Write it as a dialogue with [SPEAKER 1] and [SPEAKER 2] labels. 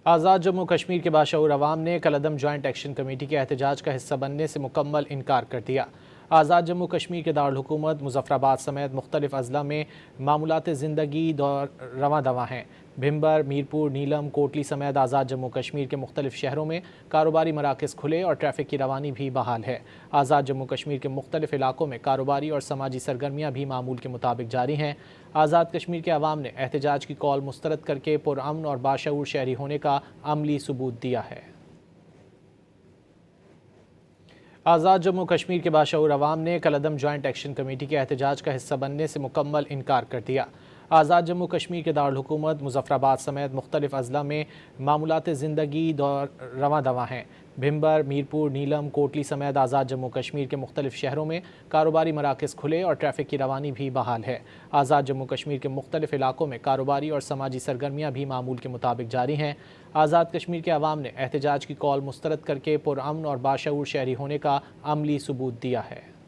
[SPEAKER 1] آزاد جموں کشمیر کے باشعور عوام نے کالعدم جوائنٹ ایکشن کمیٹی کے احتجاج کا حصہ بننے سے مکمل انکار کر دیا۔ آزاد جموں کشمیر کے دارالحکومت مظفر آباد سمیت مختلف اضلاع میں معمولات زندگی رواں دواں ہیں۔ بھمبر، میرپور، نیلم، کوٹلی سمیت آزاد جموں کشمیر کے مختلف شہروں میں کاروباری مراکز کھلے اور ٹریفک کی روانی بھی بحال ہے۔ آزاد جموں کشمیر کے مختلف علاقوں میں کاروباری اور سماجی سرگرمیاں بھی معمول کے مطابق جاری ہیں۔ آزاد کشمیر کے عوام نے احتجاج کی کال مسترد کر کے پرامن اور باشعور شہری ہونے کا عملی ثبوت دیا ہے۔ آزاد جموں کشمیر کے باشعور عوام نے کالعدم جوائنٹ ایکشن کمیٹی کے احتجاج کا حصہ بننے سے مکمل انکار کر دیا۔ آزاد جموں کشمیر کے دارالحکومت مظفر آباد سمیت مختلف اضلاع میں معمولات زندگی رواں دواں ہیں۔ بھمبر، میرپور، نیلم، کوٹلی سمیت آزاد جموں کشمیر کے مختلف شہروں میں کاروباری مراکز کھلے اور ٹریفک کی روانی بھی بحال ہے۔ آزاد جموں کشمیر کے مختلف علاقوں میں کاروباری اور سماجی سرگرمیاں بھی معمول کے مطابق جاری ہیں۔ آزاد کشمیر کے عوام نے احتجاج کی کال مسترد کر کے پرامن اور باشعور شہری ہونے کا عملی ثبوت دیا ہے۔